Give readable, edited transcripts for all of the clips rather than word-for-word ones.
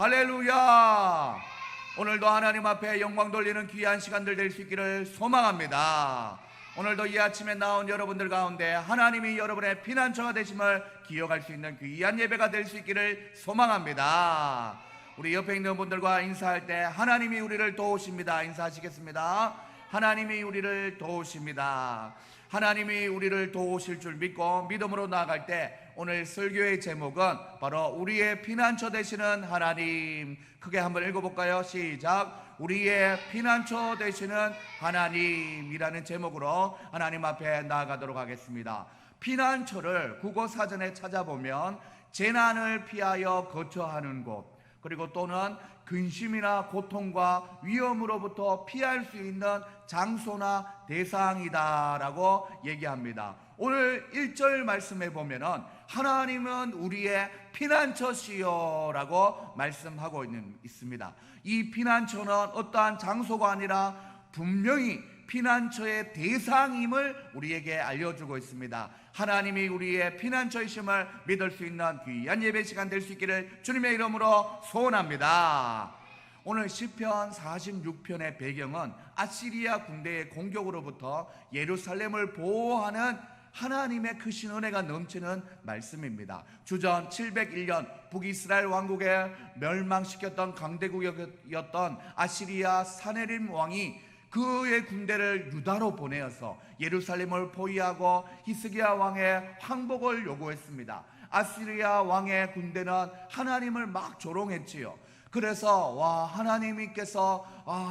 할렐루야. 오늘도 하나님 앞에 영광 돌리는 귀한 시간들 될 수 있기를 소망합니다. 오늘도 이 아침에 나온 여러분들 가운데 하나님이 여러분의 피난처가 되심을 기억할 수 있는 귀한 예배가 될 수 있기를 소망합니다. 우리 옆에 있는 분들과 인사할 때 하나님이 우리를 도우십니다. 인사하시겠습니다. 하나님이 우리를 도우십니다. 하나님이 우리를 도우실 줄 믿고 믿음으로 나아갈 때 오늘 설교의 제목은 바로 우리의 피난처 되시는 하나님. 크게 한번 읽어볼까요? 시작. 우리의 피난처 되시는 하나님이라는 제목으로 하나님 앞에 나아가도록 하겠습니다. 피난처를 국어사전에 찾아보면 재난을 피하여 거처하는 곳, 그리고 또는 근심이나 고통과 위험으로부터 피할 수 있는 장소나 대상이다라고 얘기합니다. 오늘 1절 말씀에 보면은 하나님은 우리의 피난처시여라고 말씀하고 있습니다. 이 피난처는 어떠한 장소가 아니라 분명히 피난처의 대상임을 우리에게 알려주고 있습니다. 하나님이 우리의 피난처이심을 믿을 수 있는 귀한 예배 시간 될 수 있기를 주님의 이름으로 소원합니다. 오늘 시편 46편의 배경은 아시리아 군대의 공격으로부터 예루살렘을 보호하는 하나님의 크신 은혜가 넘치는 말씀입니다. 주전 701년 북이스라엘 왕국에 멸망시켰던 강대국이었던 아시리아 사네립 왕이 그의 군대를 유다로 보내어서 예루살렘을 포위하고 히스기야 왕의 항복을 요구했습니다. 아시리아 왕의 군대는 하나님을 막 조롱했지요. 그래서 하나님께서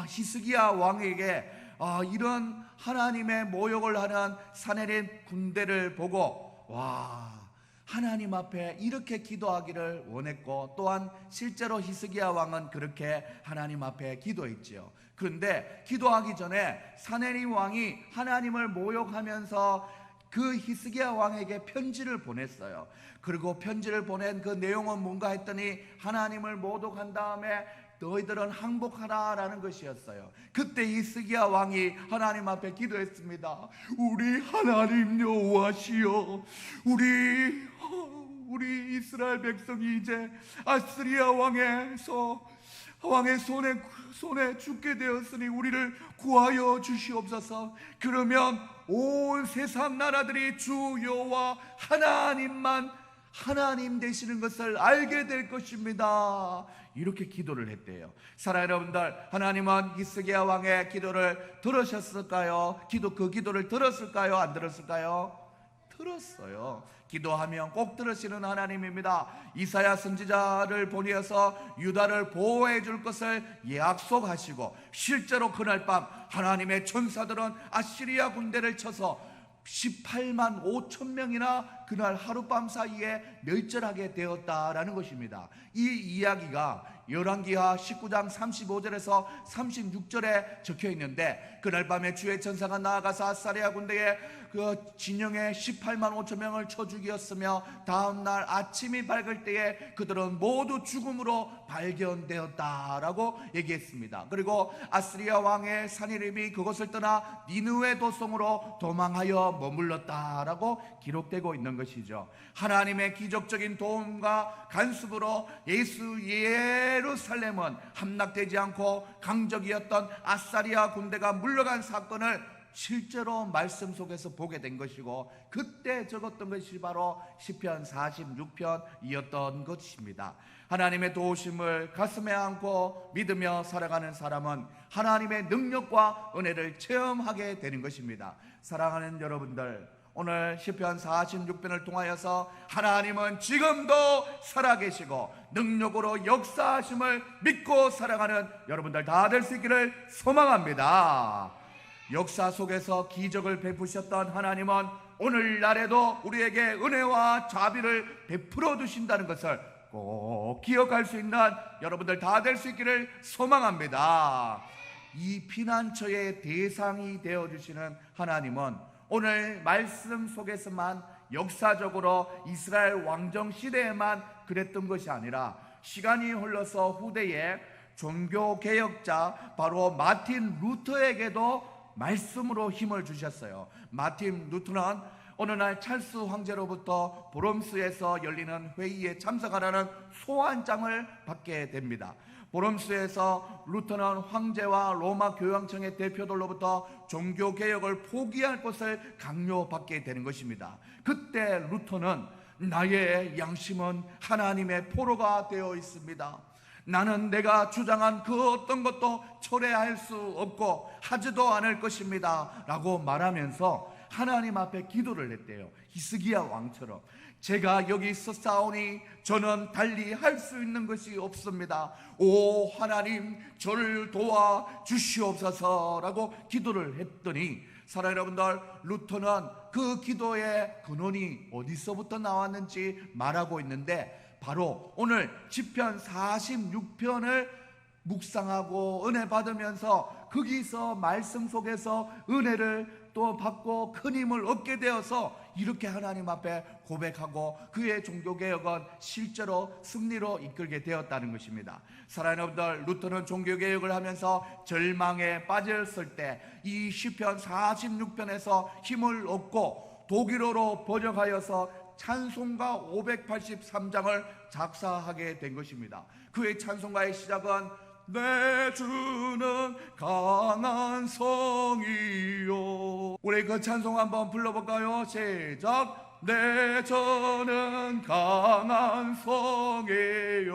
히스기야 왕에게 이런 하나님의 모욕을 하는 사네립 군대를 보고 하나님 앞에 이렇게 기도하기를 원했고, 또한 실제로 히스기야 왕은 그렇게 하나님 앞에 기도했지요. 그런데 기도하기 전에 사네립 왕이 하나님을 모욕하면서 그 히스기야 왕에게 편지를 보냈어요. 그리고 편지를 보낸 그 내용은 뭔가 했더니 하나님을 모독한 다음에 너희들은 항복하라라는 것이었어요. 그때 히스기야 왕이 하나님 앞에 기도했습니다. 우리 하나님 여호와시여, 우리 이스라엘 백성이 이제 아시리아 왕의 손에 죽게 되었으니 우리를 구하여 주시옵소서. 그러면 온 세상 나라들이 주 여호와 하나님만 하나님 되시는 것을 알게 될 것입니다. 이렇게 기도를 했대요. 사랑하는 여러분들, 하나님은 히스기야 왕의 기도를 들으셨을까요? 그 기도를 들었을까요? 안 들었을까요? 들었어요. 기도하면 꼭 들으시는 하나님입니다. 이사야 선지자를 보내어서 유다를 보호해 줄 것을 약속하시고, 실제로 그날 밤 하나님의 천사들은 아시리아 군대를 쳐서 18만 5천 명이나 그날 하룻밤 사이에 멸절하게 되었다라는 것입니다. 이 이야기가 열왕기하 19장 35절에서 36절에 적혀 있는데, 그날 밤에 주의 천사가 나아가서 아시리아 군대의 그 진영에 18만 5천 명을 쳐 죽였으며 다음날 아침이 밝을 때에 그들은 모두 죽음으로 발견되었다라고 얘기했습니다. 그리고 아시리아 왕의 사네립이 그것을 떠나 니느웨 도성으로 도망하여 머물렀다라고 기록되고 있는 것이죠. 하나님의 기적적인 도움과 간섭으로 예루살렘은 함락되지 않고 강적이었던 아시리아 군대가 물러간 사건을 실제로 말씀 속에서 보게 된 것이고, 그때 적었던 것이 바로 시편 46편이었던 것입니다. 하나님의 도우심을 가슴에 안고 믿으며 살아가는 사람은 하나님의 능력과 은혜를 체험하게 되는 것입니다. 사랑하는 여러분들, 오늘 시편 46편을 통하여서 하나님은 지금도 살아계시고 능력으로 역사하심을 믿고 살아가는 여러분들 다 될 수 있기를 소망합니다. 역사 속에서 기적을 베푸셨던 하나님은 오늘날에도 우리에게 은혜와 자비를 베풀어 주신다는 것을 꼭 기억할 수 있는 여러분들 다 될 수 있기를 소망합니다. 이 피난처의 대상이 되어주시는 하나님은 오늘 말씀 속에서만 역사적으로 이스라엘 왕정 시대에만 그랬던 것이 아니라 시간이 흘러서 후대에 종교개혁자 바로 마틴 루터에게도 말씀으로 힘을 주셨어요. 마틴 루터는 어느 날 찰스 황제로부터 브롬스에서 열리는 회의에 참석하라는 소환장을 받게 됩니다. 브롬스에서 루터는 황제와 로마 교황청의 대표들로부터 종교개혁을 포기할 것을 강요받게 되는 것입니다. 그때 루터는 나의 양심은 하나님의 포로가 되어 있습니다. 나는 내가 주장한 그 어떤 것도 철회할 수 없고 하지도 않을 것입니다 라고 말하면서 하나님 앞에 기도를 했대요. 히스기야 왕처럼. 제가 여기 있사오니 저는 달리 할 수 있는 것이 없습니다. 오 하나님 저를 도와 주시옵소서라고 기도를 했더니, 사랑하는 여러분들, 루터는 그 기도의 근원이 어디서부터 나왔는지 말하고 있는데, 바로 오늘 시편 46편을 묵상하고 은혜 받으면서 거기서 말씀 속에서 은혜를 또 받고 큰 힘을 얻게 되어서 이렇게 하나님 앞에 고백하고 그의 종교개혁은 실제로 승리로 이끌게 되었다는 것입니다. 사랑하는 여러분들, 루터는 종교개혁을 하면서 절망에 빠졌을 때 이 시편 46편에서 힘을 얻고 독일어로 번역하여서 찬송가 583장을 작사하게 된 것입니다. 그의 찬송가의 시작은 내 주는 강한 성이요. 우리 그 찬송 한번 불러볼까요? 시작. 내 저는 강한 성이요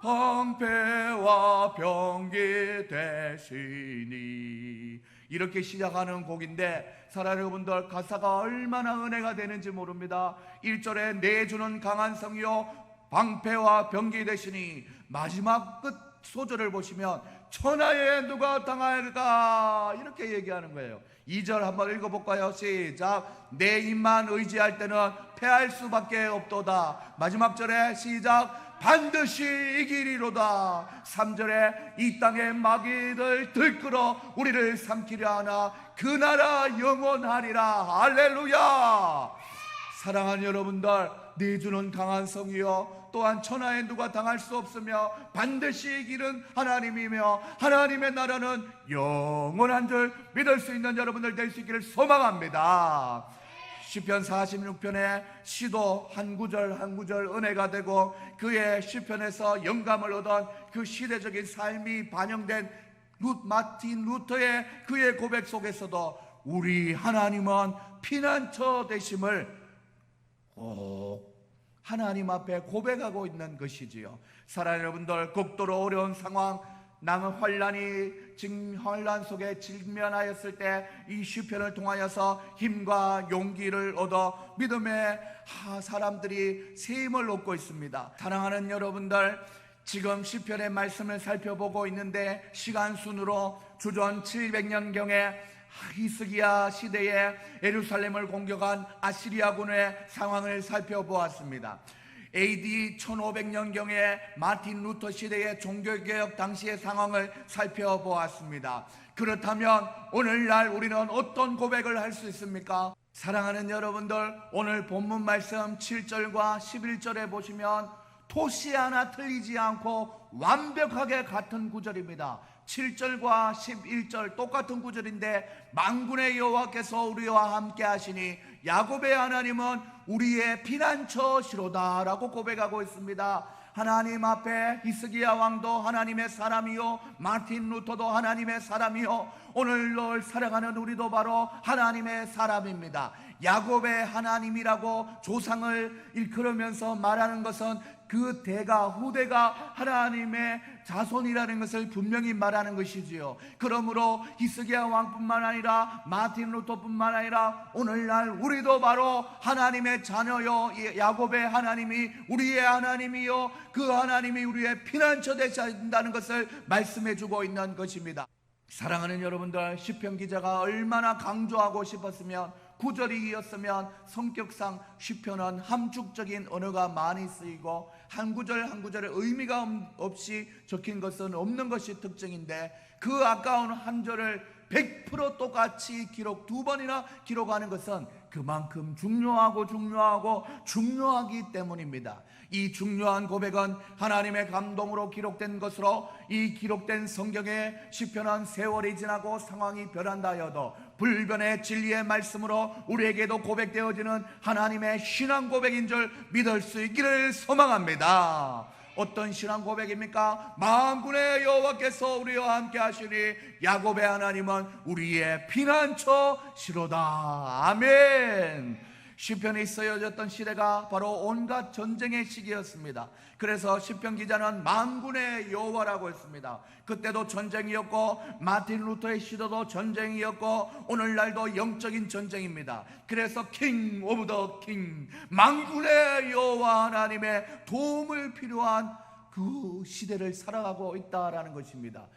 방패와 병기 되시니, 이렇게 시작하는 곡인데, 사랑하는 여러분들, 가사가 얼마나 은혜가 되는지 모릅니다. 1절에 내 주는 강한 성이요 방패와 병기 되시니, 마지막 끝 소절을 보시면 천하에 누가 당할까 이렇게 얘기하는 거예요. 2절 한번 읽어볼까요? 시작. 내 힘만 의지할 때는 패할 수밖에 없도다. 마지막 절에 시작. 반드시 이기리로다. 3절에 이 땅의 마귀들 들끓어 우리를 삼키려 하나 그 나라 영원하리라. 할렐루야. 사랑하는 여러분들, 네 주는 강한 성이요 또한 천하에 누가 당할 수 없으며 반드시 이기는 하나님이며 하나님의 나라는 영원한 줄 믿을 수 있는 여러분들 될 수 있기를 소망합니다. 시편 46편의 시도 한 구절 한 구절 은혜가 되고, 그의 시편에서 영감을 얻은 그 시대적인 삶이 반영된 마틴 루터의 그의 고백 속에서도 우리 하나님은 피난처 되심을 꼭 하나님 앞에 고백하고 있는 것이지요. 사랑하는 여러분들, 극도로 어려운 상황, 남은 환란 속에 직면하였을 때 이 시편을 통하여서 힘과 용기를 얻어 믿음의 사람들이 새 힘을 얻고 있습니다. 사랑하는 여러분들, 지금 시편의 말씀을 살펴보고 있는데, 시간 순으로 주전 700년경에 히스기야 시대에 예루살렘을 공격한 아시리아군의 상황을 살펴보았습니다. AD 1500년경에 마틴 루터 시대의 종교개혁 당시의 상황을 살펴보았습니다. 그렇다면 오늘날 우리는 어떤 고백을 할 수 있습니까? 사랑하는 여러분들, 오늘 본문 말씀 7절과 11절에 보시면 토시 하나 틀리지 않고 완벽하게 같은 구절입니다. 7절과 11절 똑같은 구절인데, 만군의 여호와께서 우리와 함께 하시니 야곱의 하나님은 우리의 피난처시로다 라고 고백하고 있습니다. 하나님 앞에 히스기야 왕도 하나님의 사람이요 마틴 루터도 하나님의 사람이요 오늘날 살아가는 우리도 바로 하나님의 사람입니다. 야곱의 하나님이라고 조상을 일컬으면서 말하는 것은 그 대가 후대가 하나님의 자손이라는 것을 분명히 말하는 것이지요. 그러므로 히스기야 왕뿐만 아니라 마틴 루터뿐만 아니라 오늘날 우리도 바로 하나님의 자녀요, 야곱의 하나님이 우리의 하나님이요 그 하나님이 우리의 피난처 되신다는 것을 말씀해 주고 있는 것입니다. 사랑하는 여러분들, 시편 기자가 얼마나 강조하고 싶었으면, 구절이었으면 성격상 시편은 함축적인 언어가 많이 쓰이고 한 구절 한 구절에 의미가 없이 적힌 것은 없는 것이 특징인데, 그 아까운 한 절을 100% 똑같이 두 번이나 기록하는 것은 그만큼 중요하기 때문입니다. 이 중요한 고백은 하나님의 감동으로 기록된 것으로, 이 기록된 성경의 시편은 세월이 지나고 상황이 변한다 하여도 불변의 진리의 말씀으로 우리에게도 고백되어지는 하나님의 신앙 고백인 줄 믿을 수 있기를 소망합니다. 어떤 신앙 고백입니까? 만군의 여호와께서 우리와 함께 하시니 야곱의 하나님은 우리의 피난처시로다. 아멘. 시편이 쓰여졌던 시대가 바로 온갖 전쟁의 시기였습니다. 그래서 시편 기자는 만군의 여호와라고 했습니다. 그때도 전쟁이었고 마틴 루터의 시도도 전쟁이었고 오늘날도 영적인 전쟁입니다. 그래서 킹 오브 더 킹, 만군의 여호와 하나님의 도움을 필요한 그 시대를 살아가고 있다라는 것입니다.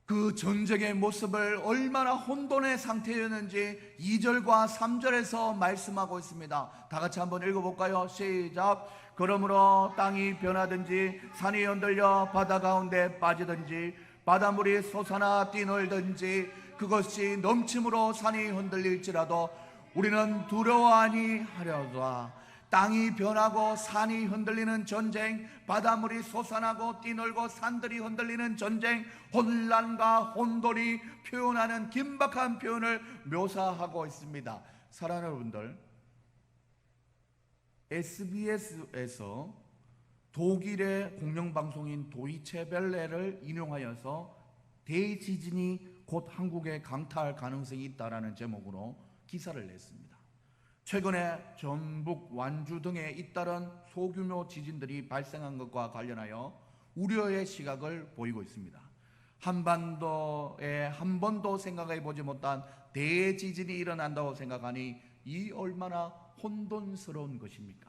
그 전쟁의 모습을 얼마나 혼돈의 상태였는지 2절과 3절에서 말씀하고 있습니다. 다 같이 한번 읽어볼까요? 시작. 그러므로 땅이 변하든지 산이 흔들려 바다 가운데 빠지든지 바닷물이 솟아나 뛰놀든지 그것이 넘침으로 산이 흔들릴지라도 우리는 두려워하니 하려다. 땅이 변하고 산이 흔들리는 전쟁, 바닷물이 솟아나고 뛰놀고 산들이 흔들리는 전쟁, 혼란과 혼돈이 표현하는 긴박한 표현을 묘사하고 있습니다. 사랑하는 여러분들, SBS에서 독일의 공영방송인 도이체벨레를 인용하여서 대지진이 곧 한국에 강타할 가능성이 있다라는 제목으로 기사를 냈습니다. 최근에 전북, 완주 등에 잇따른 소규모 지진들이 발생한 것과 관련하여 우려의 시각을 보이고 있습니다. 한반도에 한 번도 생각해 보지 못한 대지진이 일어난다고 생각하니 이 얼마나 혼돈스러운 것입니까?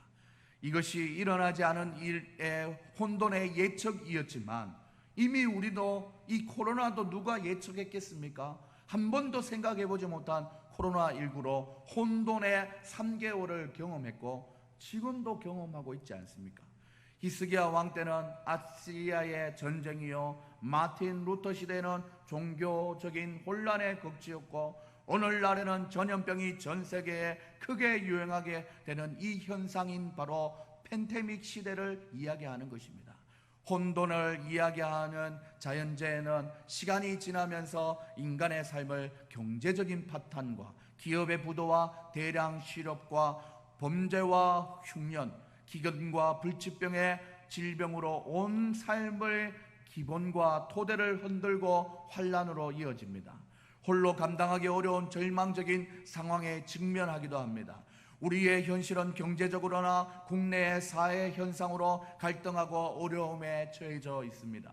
이것이 일어나지 않은 일의 혼돈의 예측이었지만 이미 우리도 이 코로나도 누가 예측했겠습니까? 한 번도 생각해 보지 못한 코로나19로 혼돈의 3개월을 경험했고 지금도 경험하고 있지 않습니까? 히스기야 왕 때는 아시리아의 전쟁이요, 마틴 루터 시대는 종교적인 혼란의 극치였고 오늘날에는 전염병이 전 세계에 크게 유행하게 되는 이 현상인 바로 팬데믹 시대를 이야기하는 것입니다. 혼돈을 이야기하는 자연재해는 시간이 지나면서 인간의 삶을 경제적인 파탄과 기업의 부도와 대량 실업과 범죄와 흉년, 기근과 불치병의 질병으로 온 삶의 기본과 토대를 흔들고 환란으로 이어집니다. 홀로 감당하기 어려운 절망적인 상황에 직면하기도 합니다. 우리의 현실은 경제적으로나 국내의 사회 현상으로 갈등하고 어려움에 처해져 있습니다.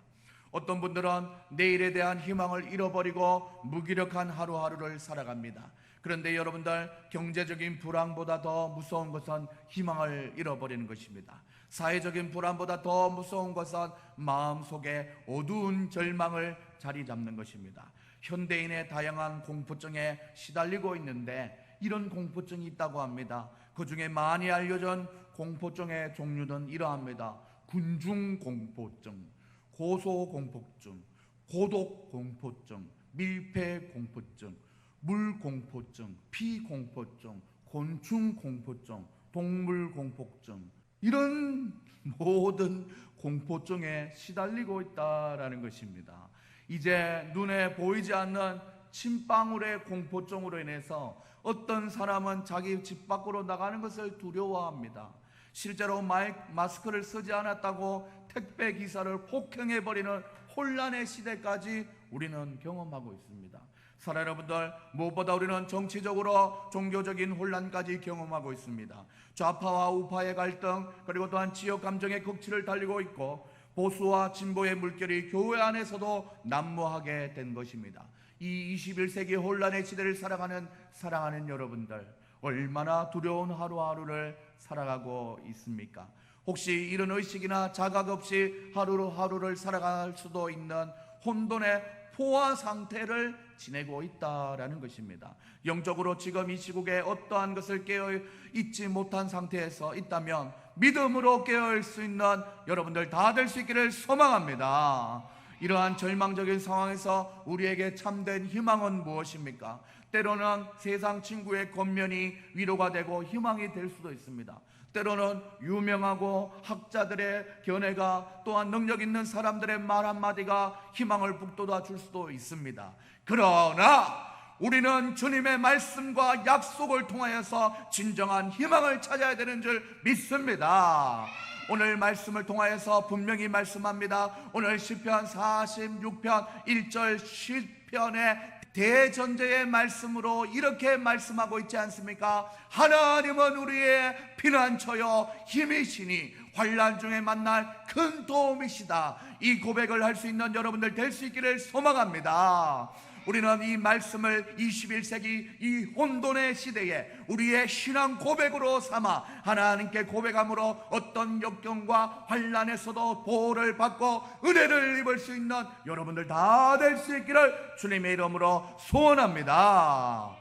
어떤 분들은 내일에 대한 희망을 잃어버리고 무기력한 하루하루를 살아갑니다. 그런데 여러분들, 경제적인 불안보다 더 무서운 것은 희망을 잃어버리는 것입니다. 사회적인 불안보다 더 무서운 것은 마음속에 어두운 절망을 자리 잡는 것입니다. 현대인의 다양한 공포증에 시달리고 있는데 이런 공포증이 있다고 합니다. 그 중에 많이 알려진 공포증의 종류는 이러합니다. 군중공포증, 고소공포증, 고독공포증, 밀폐공포증, 물공포증, 피공포증, 곤충공포증, 동물공포증, 이런 모든 공포증에 시달리고 있다라는 것입니다. 이제 눈에 보이지 않는 침방울의 공포증으로 인해서 어떤 사람은 자기 집 밖으로 나가는 것을 두려워합니다. 실제로 마스크를 쓰지 않았다고 택배 기사를 폭행해버리는 혼란의 시대까지 우리는 경험하고 있습니다. 사랑하는 여러분들, 무엇보다 우리는 정치적으로 종교적인 혼란까지 경험하고 있습니다. 좌파와 우파의 갈등, 그리고 또한 지역 감정의 극치를 달리고 있고 보수와 진보의 물결이 교회 안에서도 난무하게 된 것입니다. 이 21세기 혼란의 시대를 살아가는 사랑하는 여러분들, 얼마나 두려운 하루하루를 살아가고 있습니까? 혹시 이런 의식이나 자각 없이 하루하루를 살아갈 수도 있는 혼돈의 포화 상태를 지내고 있다라는 것입니다. 영적으로 지금 이 시국에 어떠한 것을 깨어 있지 못한 상태에서 있다면 믿음으로 깨어있을 수 있는 여러분들 다 될 수 있기를 소망합니다. 이러한 절망적인 상황에서 우리에게 참된 희망은 무엇입니까? 때로는 세상 친구의 겉면이 위로가 되고 희망이 될 수도 있습니다. 때로는 유명하고 학자들의 견해가, 또한 능력 있는 사람들의 말 한마디가 희망을 북돋아 줄 수도 있습니다. 그러나 우리는 주님의 말씀과 약속을 통하여서 진정한 희망을 찾아야 되는 줄 믿습니다. 오늘 말씀을 통하여서 분명히 말씀합니다. 오늘 시편 46편 1절 시편의 대전제의 말씀으로 이렇게 말씀하고 있지 않습니까? 하나님은 우리의 피난처요 힘이시니 환난 중에 만날 큰 도움이시다. 이 고백을 할 수 있는 여러분들 될 수 있기를 소망합니다. 우리는 이 말씀을 21세기 이 혼돈의 시대에 우리의 신앙 고백으로 삼아 하나님께 고백함으로 어떤 역경과 환난에서도 보호를 받고 은혜를 입을 수 있는 여러분들 다 될 수 있기를 주님의 이름으로 소원합니다.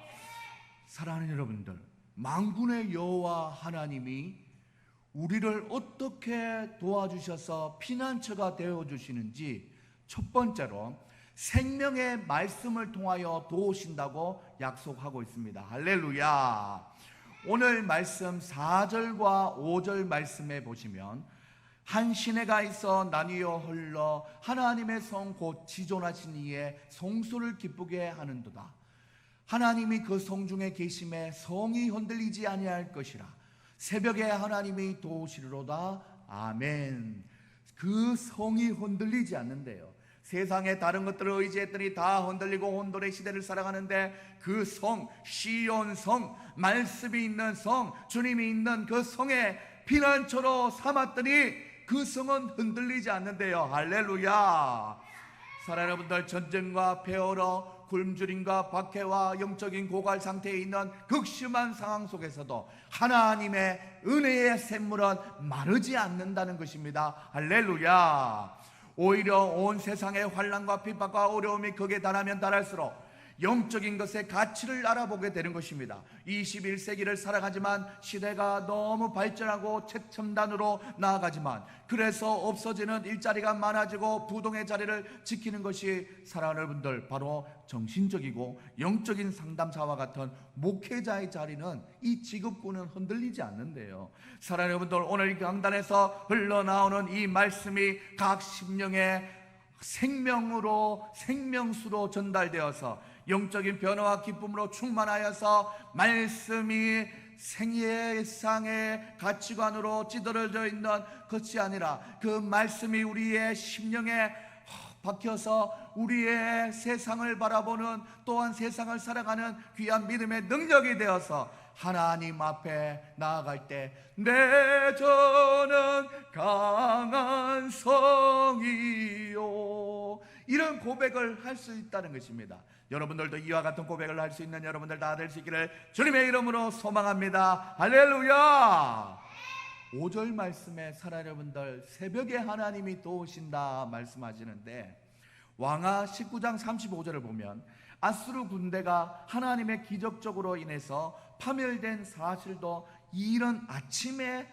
사랑하는 여러분들, 만군의 여호와 하나님이 우리를 어떻게 도와주셔서 피난처가 되어주시는지 첫 번째로 생명의 말씀을 통하여 도우신다고 약속하고 있습니다. 할렐루야. 오늘 말씀 4절과 5절 말씀에 보시면 한 시내가 있어 나뉘어 흘러 하나님의 성 곧 지존하신 이에 성소를 기쁘게 하는도다. 하나님이 그 성 중에 계심에 성이 흔들리지 아니할 것이라. 새벽에 하나님이 도우시리로다. 아멘. 그 성이 흔들리지 않는데요, 세상의 다른 것들을 의지했더니 다 흔들리고 혼돈의 시대를 살아가는데 그 성, 시온 성, 말씀이 있는 성, 주님이 있는 그 성에 피난처로 삼았더니 그 성은 흔들리지 않는데요. 할렐루야. 사랑하는 여러분들, 전쟁과 폐허로 굶주림과 박해와 영적인 고갈 상태에 있는 극심한 상황 속에서도 하나님의 은혜의 샘물은 마르지 않는다는 것입니다. 할렐루야. 오히려 온 세상의 환난과 핍박과 어려움이 극에 달하면 달할수록 영적인 것의 가치를 알아보게 되는 것입니다. 21세기를 살아가지만 시대가 너무 발전하고 최첨단으로 나아가지만 그래서 없어지는 일자리가 많아지고 부동의 자리를 지키는 것이 사랑하는 여러분들 바로 정신적이고 영적인 상담사와 같은 목회자의 자리는 이 직업군은 흔들리지 않는데요. 사랑하는 여러분들, 오늘 이 강단에서 흘러나오는 이 말씀이 각 심령의 생명으로 생명수로 전달되어서 영적인 변화와 기쁨으로 충만하여서 말씀이 생애상의 가치관으로 찌들어져 있는 것이 아니라 그 말씀이 우리의 심령에 박혀서 우리의 세상을 바라보는, 또한 세상을 살아가는 귀한 믿음의 능력이 되어서 하나님 앞에 나아갈 때 내 저는 강한 성이요, 이런 고백을 할 수 있다는 것입니다. 여러분들도 이와 같은 고백을 할 수 있는 여러분들 다 될 수 있기를 주님의 이름으로 소망합니다. 할렐루야. 5절 말씀에 사랑하는 여러분들, 새벽에 하나님이 도우신다 말씀하시는데 왕하 19장 35절을 보면 아수르 군대가 하나님의 기적적으로 인해서 파멸된 사실도 이른 아침에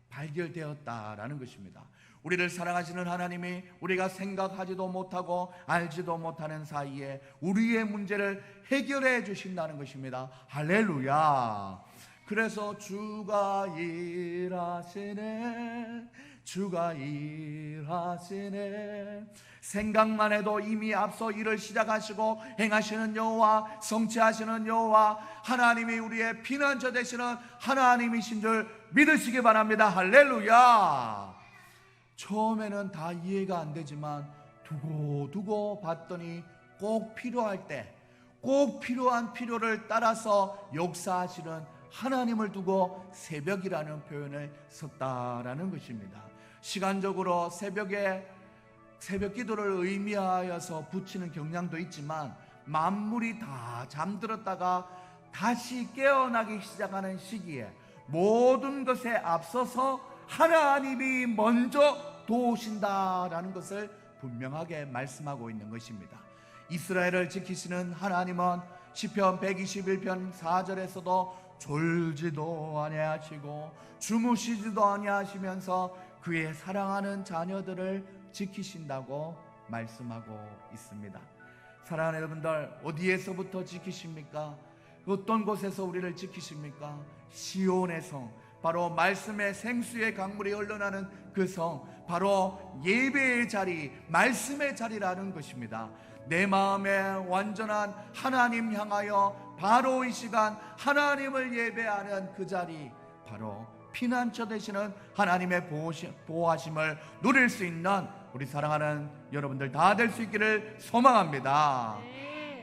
발견되었다라는 것입니다. 우리를 사랑하시는 하나님이 우리가 생각하지도 못하고 알지도 못하는 사이에 우리의 문제를 해결해 주신다는 것입니다. 할렐루야. 그래서 주가 일하시네, 주가 일하시네, 생각만 해도 이미 앞서 일을 시작하시고 행하시는 여호와, 성취하시는 여호와, 하나님이 우리의 피난처 되시는 하나님이신 줄 믿으시기 바랍니다. 할렐루야. 처음에는 다 이해가 안 되지만 두고 봤더니 꼭 필요할 때, 꼭 필요한 필요를 따라서 역사하시는 하나님을 두고 새벽이라는 표현을 썼다라는 것입니다. 시간적으로 새벽에 새벽 기도를 의미하여서 붙이는 경향도 있지만 만물이 다 잠들었다가 다시 깨어나기 시작하는 시기에 모든 것에 앞서서 하나님이 먼저 도우신다라는 것을 분명하게 말씀하고 있는 것입니다. 이스라엘을 지키시는 하나님은 시편 121편 4절에서도 졸지도 아니하시고 주무시지도 아니하시면서 그의 사랑하는 자녀들을 지키신다고 말씀하고 있습니다. 사랑하는 여러분들, 어디에서부터 지키십니까? 어떤 곳에서 우리를 지키십니까? 시온의 성, 바로 말씀의 생수의 강물이 흘러나는 그 성, 바로 예배의 자리, 말씀의 자리라는 것입니다. 내 마음에 완전한 하나님 향하여 바로 이 시간 하나님을 예배하는 그 자리, 바로 피난처 되시는 하나님의 보호하심을 누릴 수 있는 우리 사랑하는 여러분들 다 될 수 있기를 소망합니다.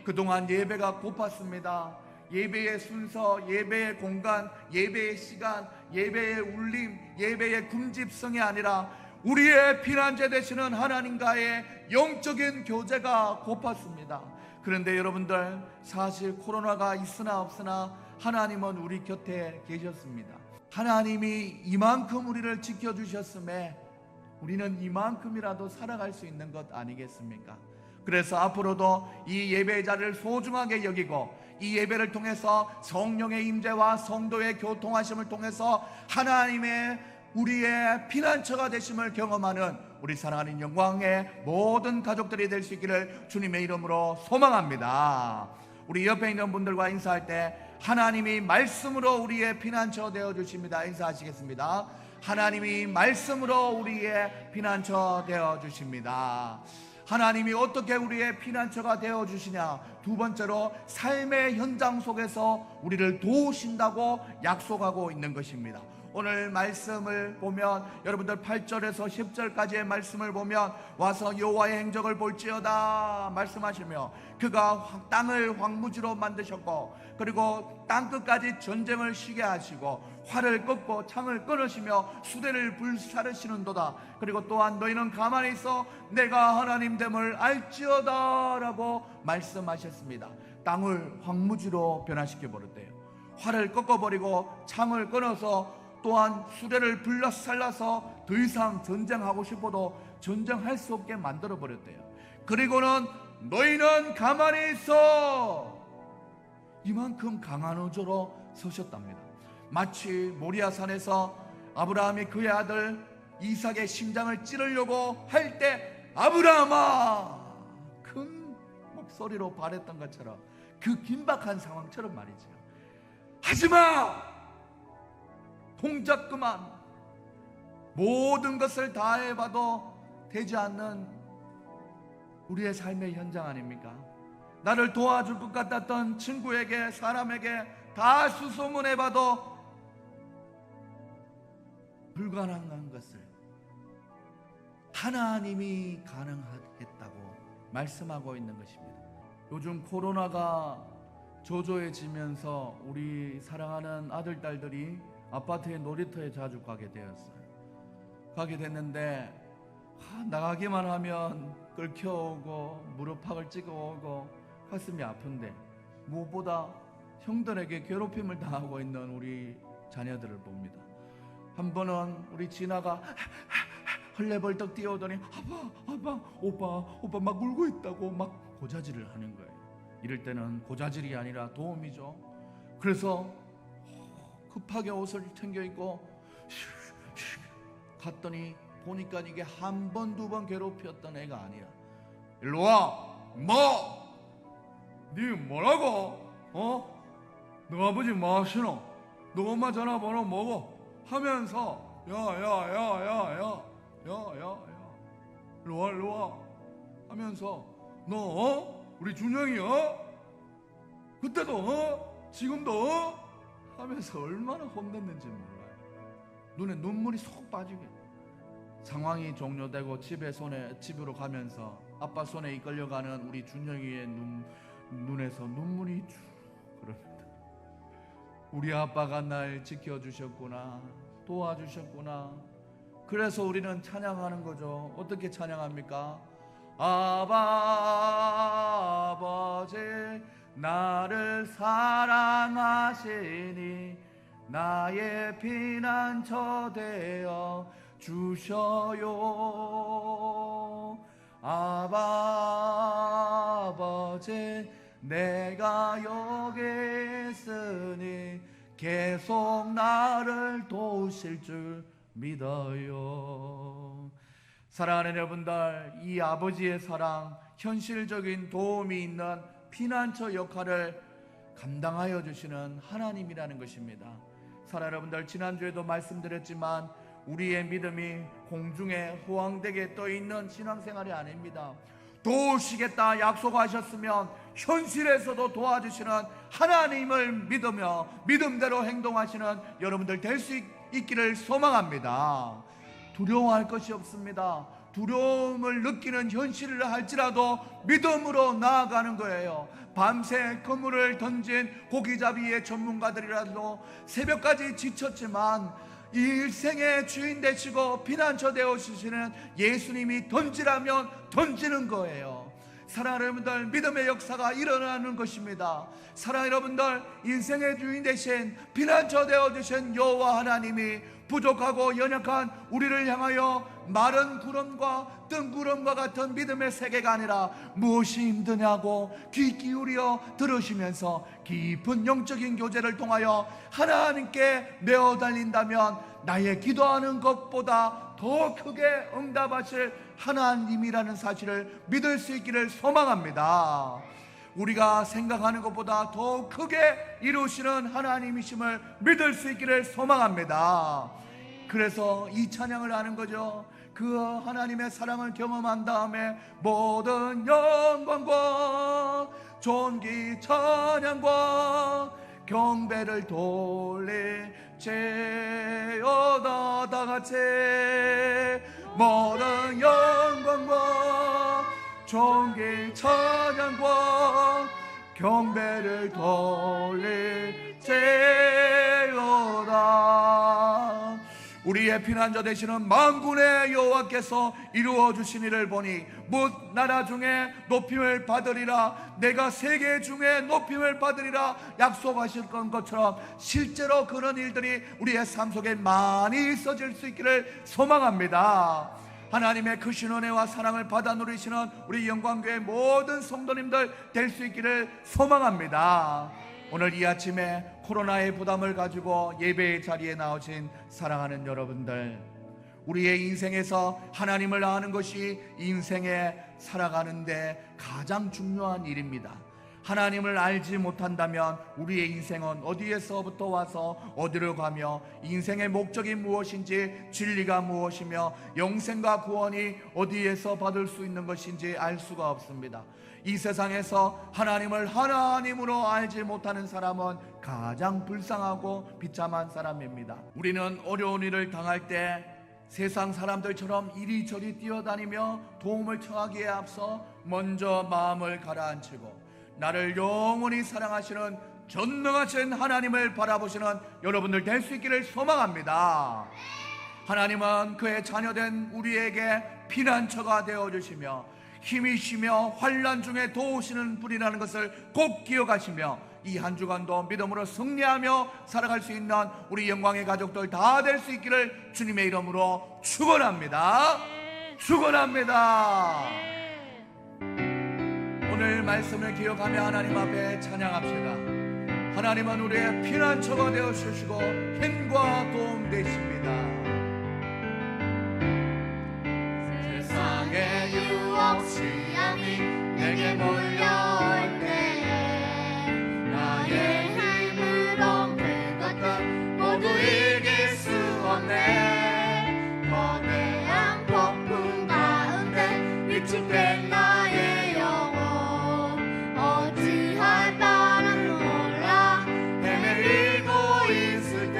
그동안 예배가 고팠습니다. 예배의 순서, 예배의 공간, 예배의 시간, 예배의 울림, 예배의 금집성이 아니라 우리의 피난처 되시는 하나님과의 영적인 교제가 고팠습니다. 그런데 여러분들, 사실 코로나가 있으나 없으나 하나님은 우리 곁에 계셨습니다. 하나님이 이만큼 우리를 지켜주셨음에 우리는 이만큼이라도 살아갈 수 있는 것 아니겠습니까? 그래서 앞으로도 이 예배의 자리를 소중하게 여기고 이 예배를 통해서 성령의 임재와 성도의 교통하심을 통해서 하나님의 우리의 피난처가 되심을 경험하는 우리 사랑하는 영광의 모든 가족들이 될 수 있기를 주님의 이름으로 소망합니다. 우리 옆에 있는 분들과 인사할 때 하나님이 말씀으로 우리의 피난처 되어 주십니다. 인사하시겠습니다. 하나님이 말씀으로 우리의 피난처 되어 주십니다. 하나님이 어떻게 우리의 피난처가 되어 주시냐? 두 번째로 삶의 현장 속에서 우리를 도우신다고 약속하고 있는 것입니다. 오늘 말씀을 보면 여러분들 8절에서 10절까지의 말씀을 보면 와서 여호와의 행적을 볼지어다 말씀하시며 그가 땅을 황무지로 만드셨고 그리고 땅끝까지 전쟁을 쉬게 하시고 활을 꺾고 창을 끊으시며 수대를 불사르시는도다. 그리고 또한 너희는 가만히 있어 내가 하나님 됨을 알지어다 라고 말씀하셨습니다. 땅을 황무지로 변화시켜 버렸대요. 활을 꺾어버리고 창을 끊어서 또한 수레를 불살라서 더 이상 전쟁하고 싶어도 전쟁할 수 없게 만들어 버렸대요. 그리고는 너희는 가만히 있어 이만큼 강한 의조로 서셨답니다. 마치 모리아산에서 아브라함이 그의 아들 이삭의 심장을 찌르려고 할 때 아브라함아 큰 목소리로 발했던 것처럼 그 긴박한 상황처럼 말이죠. 하지마! 동작 그만. 모든 것을 다해봐도 되지 않는 우리의 삶의 현장 아닙니까? 나를 도와줄 것 같았던 친구에게, 사람에게 다 수소문해봐도 불가능한 것을 하나님이 가능하겠다고 말씀하고 있는 것입니다. 요즘 코로나가 조조해지면서 우리 사랑하는 아들, 딸들이 아파트의 놀이터에 자주 가게 되었어요. 가게 됐는데 나가기만 하면 끓여오고 무릎팍을 찍어오고 가슴이 아픈데 무엇보다 형들에게 괴롭힘을 당하고 있는 우리 자녀들을 봅니다. 한 번은 우리 진아가 헐레벌떡 뛰어오더니 아빠 오빠 막 울고 있다고 막 고자질을 하는 거예요. 이럴 때는 고자질이 아니라 도움이죠. 그래서 급하게 옷을 챙겨 입고 갔더니 보니까 이게 한 번, 두 번 괴롭혔던 애가 아니라 일로 와! 네 뭐라고? 너 아버지 뭐 하시노? 너 엄마 전화번호 뭐고? 하면서 야 일로 와 하면서 너 우리 준영이 그때도 지금도 하면서 얼마나 혼냈는지 몰라요. 눈에 눈물이 쏙 빠지게. 상황이 종료되고 집으로 가면서 아빠 손에 이끌려가는 우리 준영이의 눈에서 눈물이 쭉 흐릅니다. 우리 아빠가 날 지켜주셨구나, 도와주셨구나. 그래서 우리는 찬양하는 거죠. 어떻게 찬양합니까? 아버지 나를 사랑하시니 나의 피난처 되어 주셔요. 아버지 내가 여기 있으니 계속 나를 도우실 줄 믿어요. 사랑하는 여러분들, 이 아버지의 사랑, 현실적인 도움이 있는 피난처 역할을 감당하여 주시는 하나님이라는 것입니다. 사랑하는 여러분들, 지난주에도 말씀드렸지만 우리의 믿음이 공중에 호황되게 떠있는 신앙생활이 아닙니다. 도우시겠다 약속하셨으면 현실에서도 도와주시는 하나님을 믿으며 믿음대로 행동하시는 여러분들 될 수 있기를 소망합니다. 두려워할 것이 없습니다. 두려움을 느끼는 현실을 할지라도 믿음으로 나아가는 거예요. 밤새 그물을 던진 고기잡이의 전문가들이라도 새벽까지 지쳤지만 일생의 주인 되시고 피난처 되어주시는 예수님이 던지라면 던지는 거예요. 사랑하는 여러분들, 믿음의 역사가 일어나는 것입니다. 사랑하는 여러분들, 인생의 주인 되신 피난처 되어주신 여호와 하나님이 부족하고 연약한 우리를 향하여 마른 구름과 뜬 구름과 같은 믿음의 세계가 아니라 무엇이 힘드냐고 귀 기울여 들으시면서 깊은 영적인 교제를 통하여 하나님께 내어 달린다면 나의 기도하는 것보다 더 크게 응답하실 하나님이라는 사실을 믿을 수 있기를 소망합니다. 우리가 생각하는 것보다 더 크게 이루시는 하나님이심을 믿을 수 있기를 소망합니다. 그래서 이 찬양을 하는 거죠. 그 하나님의 사랑을 경험한 다음에 모든 영광과 존귀 찬양과 경배를 돌릴지어다. 다같이 모든 영광과 존귀 찬양과 경배를 돌릴지어다. 우리의 피난처 되시는 만군의 여호와께서 이루어주신 일을 보니 뭇 나라 중에 높임을 받으리라, 내가 세계 중에 높임을 받으리라 약속하실 것처럼 실제로 그런 일들이 우리의 삶 속에 많이 있어질 수 있기를 소망합니다. 하나님의 크신 은혜와 사랑을 받아 누리시는 우리 영광교회 모든 성도님들 될 수 있기를 소망합니다. 오늘 이 아침에 코로나의 부담을 가지고 예배의 자리에 나오신 사랑하는 여러분들, 우리의 인생에서 하나님을 아는 것이 인생에 살아가는데 가장 중요한 일입니다. 하나님을 알지 못한다면 우리의 인생은 어디에서부터 와서 어디로 가며 인생의 목적이 무엇인지, 진리가 무엇이며 영생과 구원이 어디에서 받을 수 있는 것인지 알 수가 없습니다. 이 세상에서 하나님을 하나님으로 알지 못하는 사람은 가장 불쌍하고 비참한 사람입니다. 우리는 어려운 일을 당할 때 세상 사람들처럼 이리저리 뛰어다니며 도움을 청하기에 앞서 먼저 마음을 가라앉히고 나를 영원히 사랑하시는 전능하신 하나님을 바라보시는 여러분들 될 수 있기를 소망합니다. 하나님은 그의 자녀된 우리에게 피난처가 되어주시며 힘이시며 환난 중에 도우시는 분이라는 것을 꼭 기억하시며 이 한 주간도 믿음으로 승리하며 살아갈 수 있는 우리 영광의 가족들 다 될 수 있기를 주님의 이름으로 축원합니다. 축원합니다. 오늘 말씀을 기억하며 하나님 앞에 찬양합시다. 하나님은 우리의 피난처가 되어주시고 힘과 도움 되십니다. 세상의 유혹 시험이 내게 몰려올 때에 나의 힘으로 그것들 모두 이길 수 없네. 거대한 폭풍 가운데 위축된 나의 영혼 어찌할 바를 몰라 헤매이고 있을 때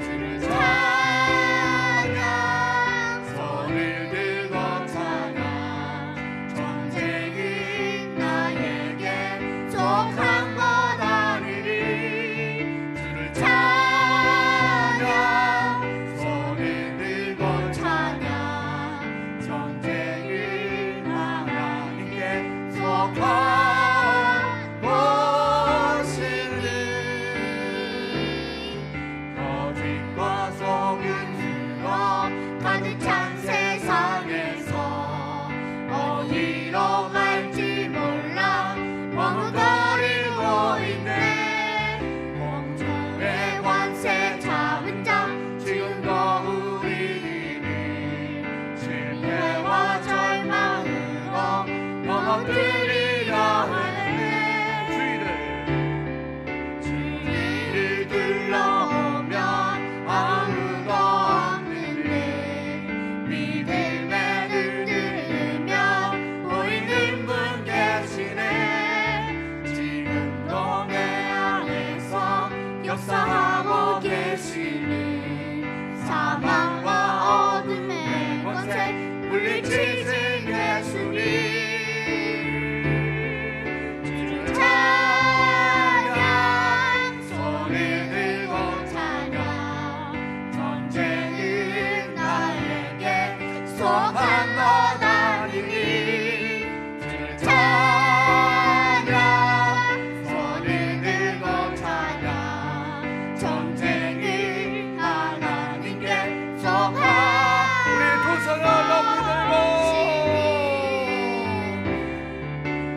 주를 찬양, 손을 들고 찬양, 전쟁이 나에게 속한 것 아니리 주를 찬양, 손을 들고 찬양, 전쟁이 하나님께 속한 것이니 거짓과 속임수로 가득 찬 세상에서 어디로 갈지 몰라 머뭇거리고 있네. 공중의 관세 잡은 자 지금도 우리를 실패와 절망으로 넘어뜨리려 하네. 주위를 둘러보면 아무도 없는데 믿음의 눈을 속한 것 아니니 주를 찬양 손을 들고 찬양 전쟁을 하나님께 속한 우리 두 손을 높이 들고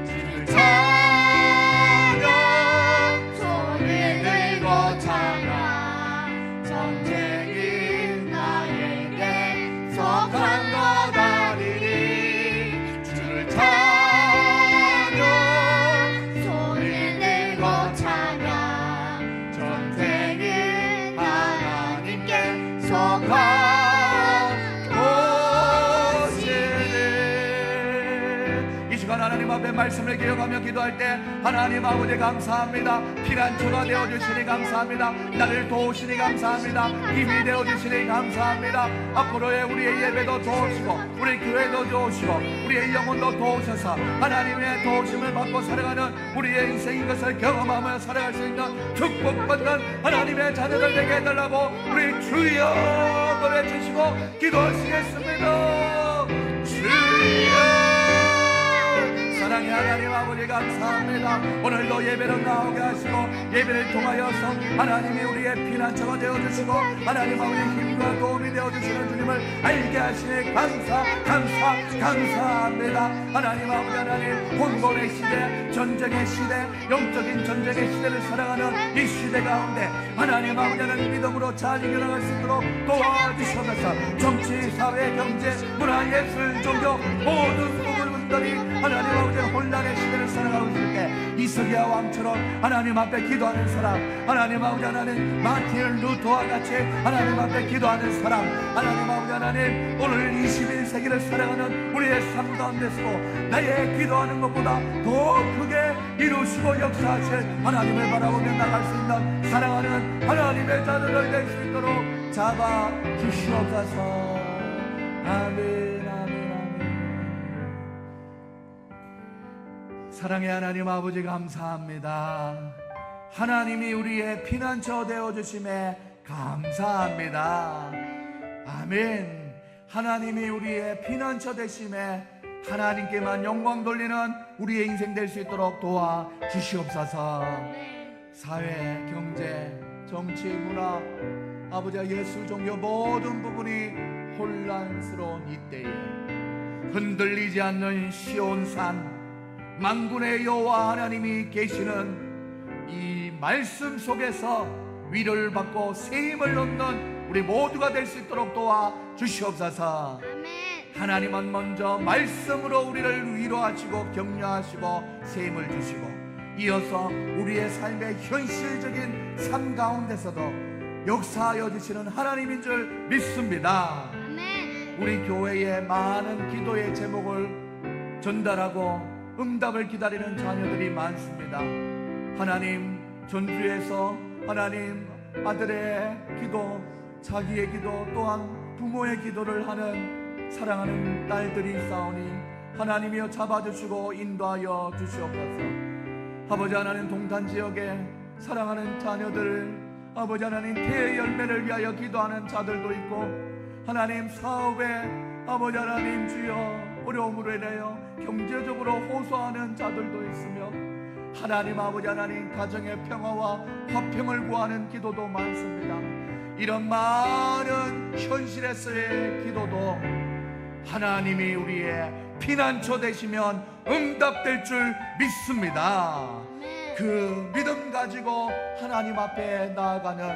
주를 찬양 손을 들고 찬양 전쟁은 나에게 속한 것 아니니 주를 찬양 손을 들고 찬양 전쟁은 하나님께 속한 이 시간 하나님 앞에 말씀을 기억하며 기도할 때 하나님 아버지 감사합니다. 피난처가 되어주시니 감사합니다. 나를 도우시니 감사합니다. 힘이 되어주시니 감사합니다. 앞으로의 우리의 예배도 도우시고 우리 교회도 도우시고 우리의 영혼도 도우셔서 하나님의 도우심을 받고 살아가는 우리의 인생인 것을 경험하며 살아갈 수 있는 축복받는 하나님의 자녀들 되게 해달라고 우리 주여 노래 주시고 기도하시겠습니다. 주여 사랑의 하나님 아버지 감사합니다. 오늘도 예배를 나오게 하시고 예배를 통하여서 하나님이 우리의 피난처가 되어주시고 하나님 아버지 힘과 도움이 되어주시는 주님을 알게 하시니 감사합니다. 하나님 아버지 하나님 혼돈의 시대 전쟁의 시대 영적인 전쟁의 시대를 살아가는 이 시대 가운데 하나님 아버지 하나님 믿음으로 잘 이겨나갈 수 있도록 도와주셔서 정치 사회 경제 문화 예술 종교 모든 부분들이 하나님 아버지 혼란의 시대를 살아가고 있을 때 이스기야 왕처럼 하나님 앞에 기도하는 사람 하나님 아버지 하나님 마틴 루터와 같이 하나님 앞에 기도하는 사람 하나님 아버지 하나님 오늘 21세기를 살아가는 우리의 삶 가운데서도 나의 기도하는 것보다 더 크게 이루시고 역사하실 하나님을 바라보며 나갈 수 있는 사랑하는 하나님의 자녀들 될 수 있도록 잡아 주시옵소서. 아멘. 사랑의 하나님 아버지 감사합니다. 하나님이 우리의 피난처 되어주심에 감사합니다. 아멘. 하나님이 우리의 피난처 되심에 하나님께만 영광 돌리는 우리의 인생 될 수 있도록 도와주시옵소서. 사회, 경제, 정치, 문화, 아버지와 예술, 종교 모든 부분이 혼란스러운 이때에 흔들리지 않는 시온산 만군의 여호와 하나님이 계시는 이 말씀 속에서 위로를 받고 새 힘을 얻는 우리 모두가 될 수 있도록 도와주시옵소서. 하나님은 먼저 말씀으로 우리를 위로하시고 격려하시고 새 힘을 주시고 이어서 우리의 삶의 현실적인 삶 가운데서도 역사하여 주시는 하나님인 줄 믿습니다. 우리 교회의 많은 기도의 제목을 전달하고 응답을 기다리는 자녀들이 많습니다. 하나님 전주에서 하나님 아들의 기도 자기의 기도 또한 부모의 기도를 하는 사랑하는 딸들이 있사오니 하나님이여 잡아주시고 인도하여 주시옵소서. 아버지 하나님 동탄 지역에 사랑하는 자녀들 아버지 하나님 태의 열매를 위하여 기도하는 자들도 있고 하나님 사업에 아버지 하나님 주여 어려움으로 인하여 경제적으로 호소하는 자들도 있으며 하나님 아버지 하나님 가정의 평화와 화평을 구하는 기도도 많습니다. 이런 많은 현실에서의 기도도 하나님이 우리의 피난처 되시면 응답될 줄 믿습니다. 그 믿음 가지고 하나님 앞에 나아가는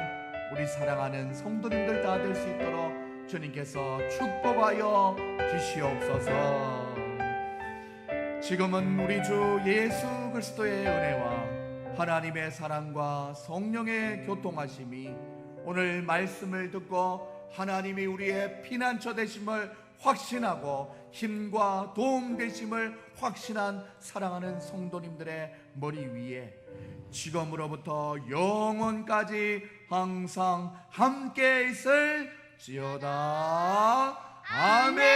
우리 사랑하는 성도님들 다 될 수 있도록 주님께서 축복하여 주시옵소서. 지금은 우리 주 예수 그리스도의 은혜와 하나님의 사랑과 성령의 교통하심이 오늘 말씀을 듣고 하나님이 우리의 피난처 되심을 확신하고 힘과 도움 되심을 확신한 사랑하는 성도님들의 머리 위에 지금으로부터 영원까지 항상 함께 있을지어다. 아멘.